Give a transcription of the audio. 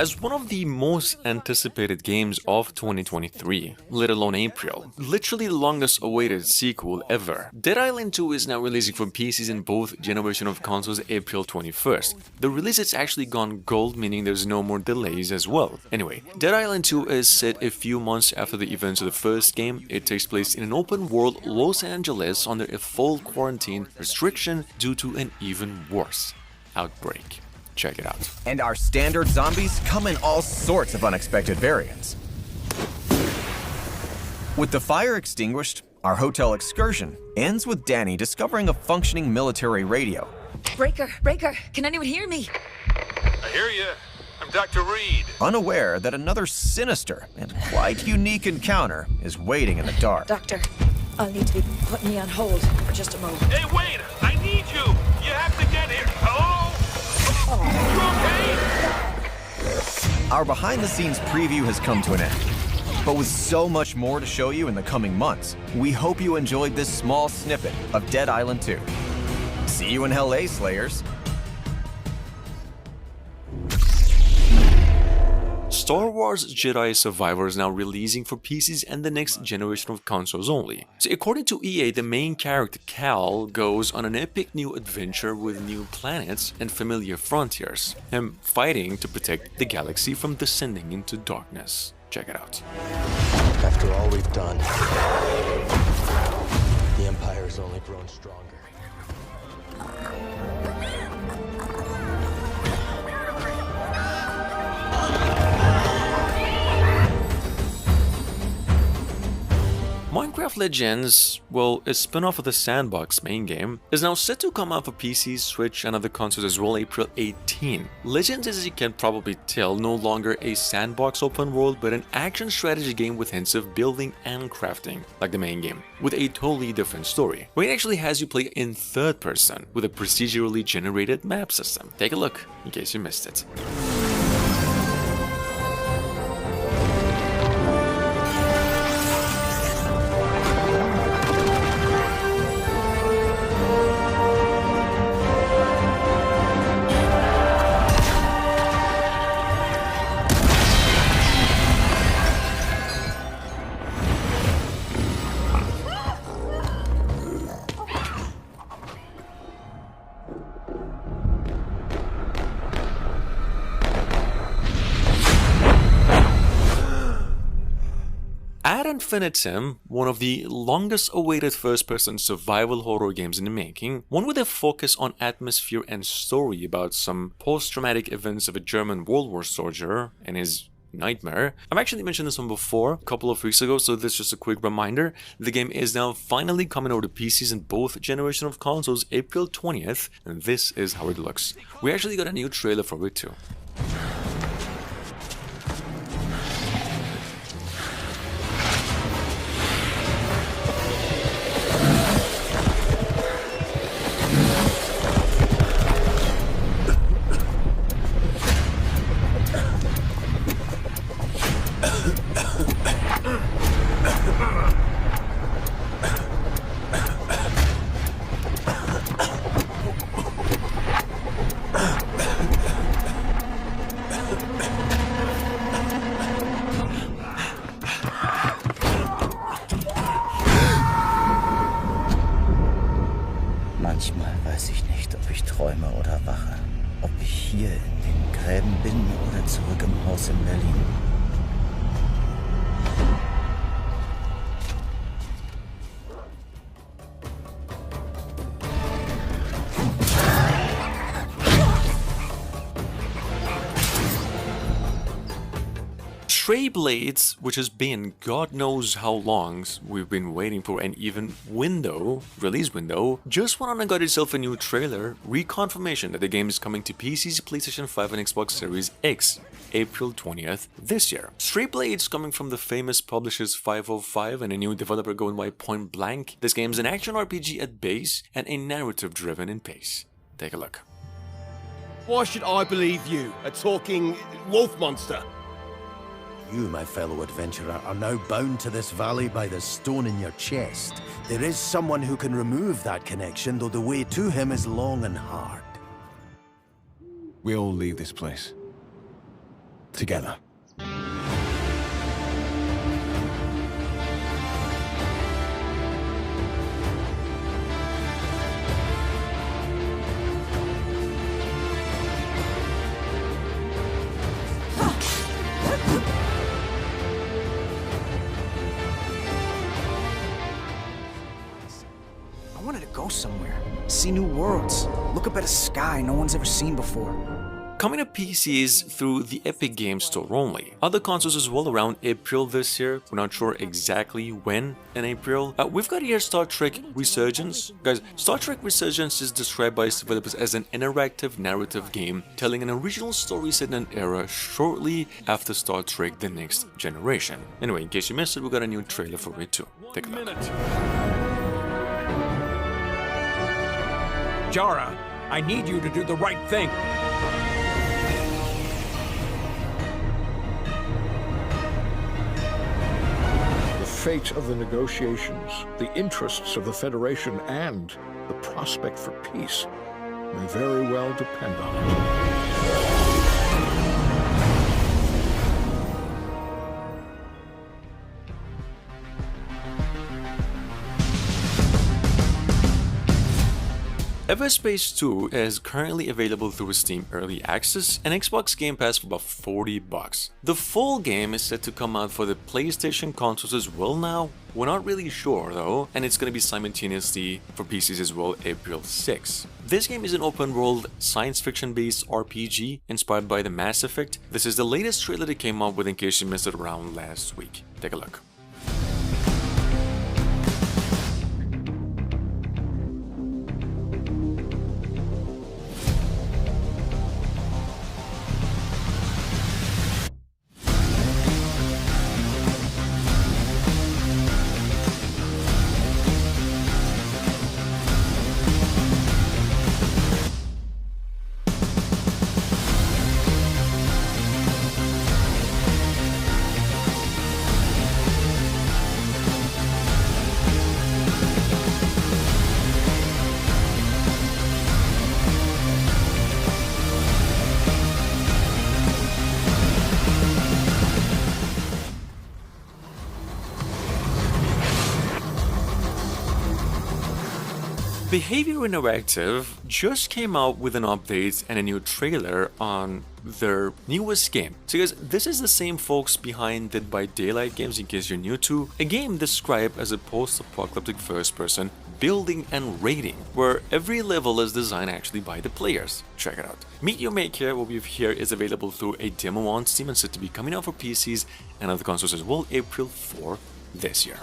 As one of the most anticipated games of 2023, let alone April, literally the longest awaited sequel ever, Dead Island 2 is now releasing for PCs in both generation of consoles April 21st. The release has actually gone gold, meaning there's no more delays as well. Anyway, Dead Island 2 is set a few months after the events of the first game. It takes place in an open world Los Angeles under a full quarantine restriction due to an even worse outbreak. Check it out. And our standard zombies come in all sorts of unexpected variants. With the fire extinguished, our hotel excursion ends with Danny discovering a functioning military radio. Breaker, can anyone hear me? I hear you. I'm Dr. Reed. Unaware that another sinister and quite unique encounter is waiting in the dark. Doctor, I'll need to be putting me on hold for just a moment. Hey, wait! I need you! You have to get here. Hello? You okay? Our behind-the-scenes preview has come to an end. But with so much more to show you in the coming months, we hope you enjoyed this small snippet of Dead Island 2. See you in Hell, Slayers! Star Wars Jedi Survivor is now releasing for PCs and the next generation of consoles only. So according to EA, the main character Cal goes on an epic new adventure with new planets and familiar frontiers, him fighting to protect the galaxy from descending into darkness. Check it out. After all we've done, the Empire has only grown stronger. Minecraft Legends, well, a spin-off of the Sandbox main game, is now set to come out for PC, Switch and other consoles as well April 18. Legends is, as you can probably tell, no longer a sandbox open world but an action strategy game with hints of building and crafting, like the main game, with a totally different story, where it actually has you play in third person with a procedurally generated map system. Take a look, in case you missed it. Ad Infinitum, one of the longest awaited first-person survival horror games in the making, one with a focus on atmosphere and story about some post-traumatic events of a German World War soldier and his nightmare. I've actually mentioned this one before, a couple of weeks ago, so this is just a quick reminder. The game is now finally coming over to PCs in both generation of consoles April 20th, and this is how it looks. We actually got a new trailer for it too. Manchmal weiß ich nicht, ob ich träume oder wache. Ob ich hier in den Gräben bin oder zurück im Haus in Berlin. Stray Blades, which has been God knows how long we've been waiting for an even release window, just went on and got itself a new trailer, reconfirmation that the game is coming to PCs, PlayStation 5 and Xbox Series X, April 20th this year. Stray Blades, coming from the famous publishers 505 and a new developer going by Point Blank, this game is an action RPG at base and a narrative driven in pace. Take a look. Why should I believe you, a talking wolf monster? You, my fellow adventurer, are now bound to this valley by the stone in your chest. There is someone who can remove that connection, though the way to him is long and hard. We all leave this place. together. I wanted to go somewhere, see new worlds, look up at a sky no one's ever seen before. Coming to PCs through the Epic Games Store only. Other consoles as well around April this year. We're not sure exactly when in April. We've got here Star Trek Resurgence. Guys, Star Trek Resurgence is described by its developers as an interactive narrative game telling an original story set in an era shortly after Star Trek The Next Generation. Anyway, in case you missed it, we got a new trailer for it too. Take a look. Jara, I need you to do the right thing. The fate of the negotiations, the interests of the Federation, and the prospect for peace may very well depend on it. Everspace 2 is currently available through Steam Early Access and Xbox Game Pass for about $40. The full game is set to come out for the PlayStation consoles as well now. We're not really sure though, and it's going to be simultaneously for PCs as well April 6. This game is an open world science fiction based RPG inspired by the Mass Effect. This is the latest trailer that came out with in case you missed it around last week. Take a look. Behavior Interactive just came out with an update and a new trailer on their newest game. So guys, this is the same folks behind Dead by Daylight games in case you're new to, a game described as a post-apocalyptic first-person building and raiding, where every level is designed actually by the players. Check it out. Meet Your Maker, what we have here, is available through a demo on Steam and set to be coming out for PCs and other consoles as well April 4 this year.